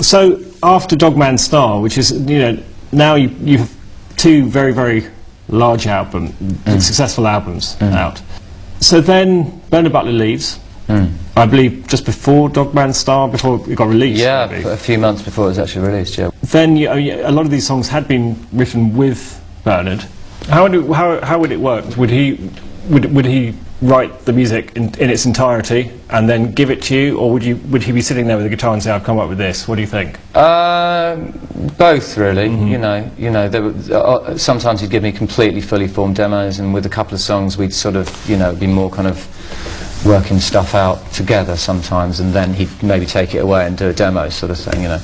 So after Dogman Star, which is, you know, now you have two very, very large albums, successful albums out. So then Bernard Butler leaves, I believe just before Dogman Star, before it got released. Yeah, maybe. a few months before it was actually released, yeah. Then a lot of these songs had been written with Bernard. How would it work? Would he write the music in its entirety and then give it to you, or would he be sitting there with a guitar and say, "I've come up with this"? What do you think? Both, really. You know, there were, sometimes he'd give me completely fully formed demos, and with a couple of songs we'd sort of, you know, be more kind of working stuff out together sometimes, and then he'd maybe take it away and do a demo sort of thing. You know,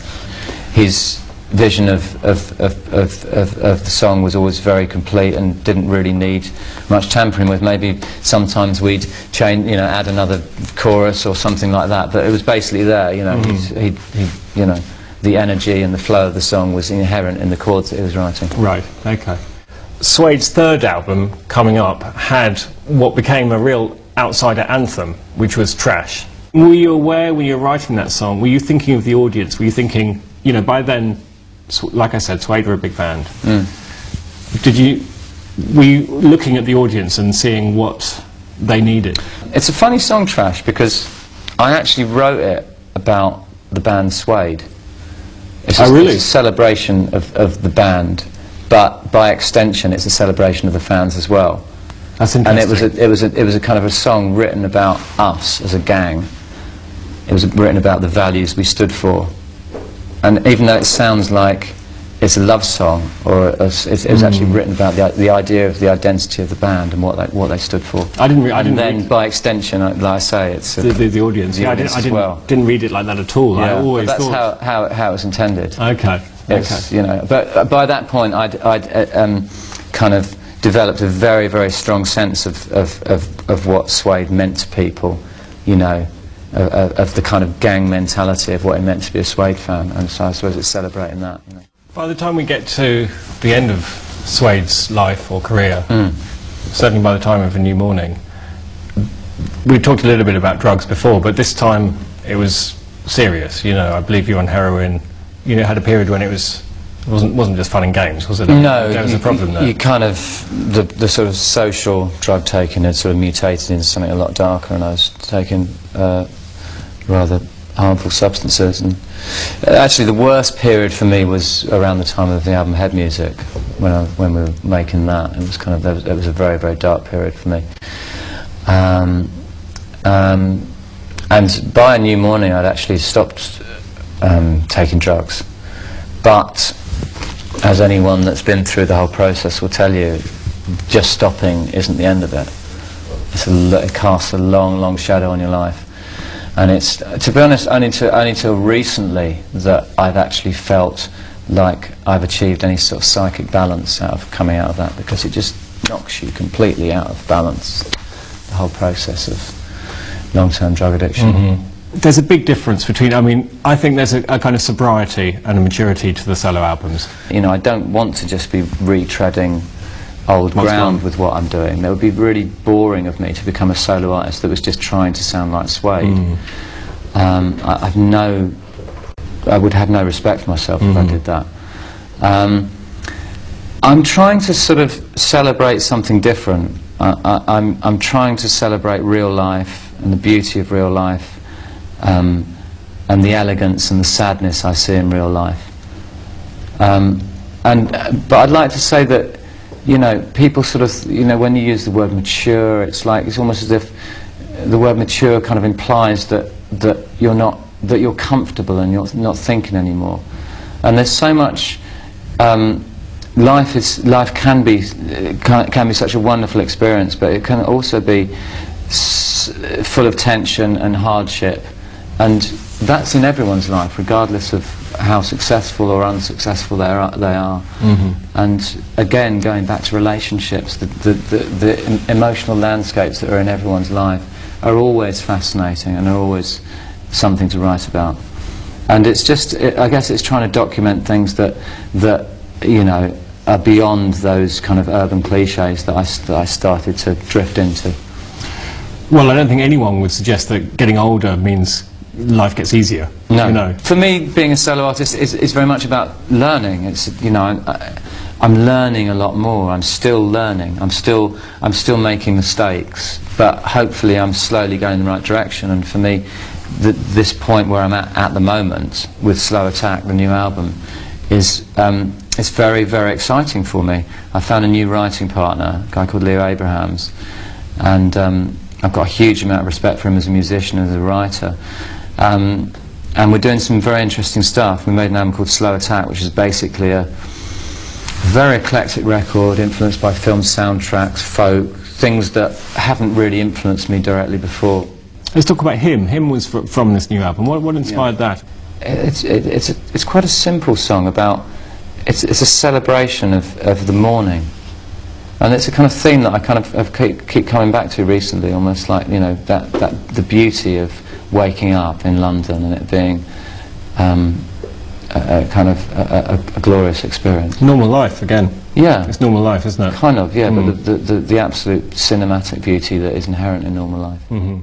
his vision of the song was always very complete and didn't really need much tampering with. Maybe sometimes we'd change, you know, add another chorus or something like that, but it was basically there. You know, you know, the energy and the flow of the song was inherent in the chords that he was writing. Right. Okay. Suede's third album, Coming Up, had what became a real outsider anthem, which was Trash. Were you aware when you were writing that song? Were you thinking of the audience? Were you thinking, you know, by then, like I said, Suede were a big band. Were you looking at the audience and seeing what they needed? It's a funny song, Trash, because I actually wrote it about the band Suede. It's a celebration of the band, but by extension it's a celebration of the fans as well. That's interesting. And it was a kind of a song written about us as a gang. It was written about the values we stood for. And even though it sounds like it's a love song, or it was actually written about the idea of the identity of the band and what they stood for. I didn't and then by extension, like I say, it's the audience. The audience I didn't read it like that at all. Yeah, I always but that's thought how it was intended. Okay. It's, you know, but by that point, I'd kind of developed a very, very strong sense of what Suede meant to people, you know. Of the kind of gang mentality of what it meant to be a Suede fan, and so I suppose it's celebrating that. You know. By the time we get to the end of Suede's life or career, certainly by the time of A New Morning, we talked a little bit about drugs before, but this time it was serious. You know, I believe you were on heroin. You know, had a period when it wasn't just fun and games, was it? No, there was a problem there. You kind of the sort of social drug taking had sort of mutated into something a lot darker, and I was taking rather harmful substances. And actually, the worst period for me was around the time of the album Head Music, when we were making that. It was kind of it was a very, very dark period for me. And by A New Morning, I'd actually stopped taking drugs, but as anyone that's been through the whole process will tell you, just stopping isn't the end of it. It casts a long, long shadow on your life. And it's, to be honest, only till recently that I've actually felt like I've achieved any sort of psychic balance out of coming out of that, because it just knocks you completely out of balance, the whole process of long-term drug addiction. There's a big difference between, I mean, I think there's a kind of sobriety and a maturity to the solo albums. You know, I don't want to just be retreading old ground with what I'm doing. It would be really boring of me to become a solo artist that was just trying to sound like Suede. I would have no respect for myself if I did that. I'm trying to sort of celebrate something different. I'm trying to celebrate real life and the beauty of real life, and the elegance and the sadness I see in real life. But I'd like to say that, you know, people sort of, you know, when you use the word mature, it's almost as if the word mature kind of implies that you're comfortable and you're not thinking anymore. And there's so much. Life can be such a wonderful experience, but it can also be full of tension and hardship, and that's in everyone's life, regardless of how successful or unsuccessful they are. And again, going back to relationships, the emotional landscapes that are in everyone's life are always fascinating and are always something to write about. And it's just, I guess it's trying to document things that you know, are beyond those kind of urban cliches that I started to drift into. Well, I don't think anyone would suggest that getting older means life gets easier. No. You know. For me, being a solo artist is very much about learning. It's, you know, I'm learning a lot more. I'm still learning. I'm still making mistakes, but hopefully I'm slowly going in the right direction. And for me, this point where I'm at the moment with Slow Attack, the new album, is it's very, very exciting for me. I found a new writing partner, a guy called Leo Abrahams, and I've got a huge amount of respect for him as a musician and as a writer. And we're doing some very interesting stuff. We made an album called Slow Attack, which is basically a very eclectic record influenced by film soundtracks, folk, things that haven't really influenced me directly before. Let's talk about Him. Him was from this new album. What inspired that? It's quite a simple song about, it's a celebration of the morning. And it's a kind of theme that I kind of keep coming back to recently, almost like, you know, the beauty of waking up in London and it being a kind of a glorious experience. Normal life again. Yeah. It's normal life, isn't it? Kind of, yeah, but the absolute cinematic beauty that is inherent in normal life. Mm-hmm.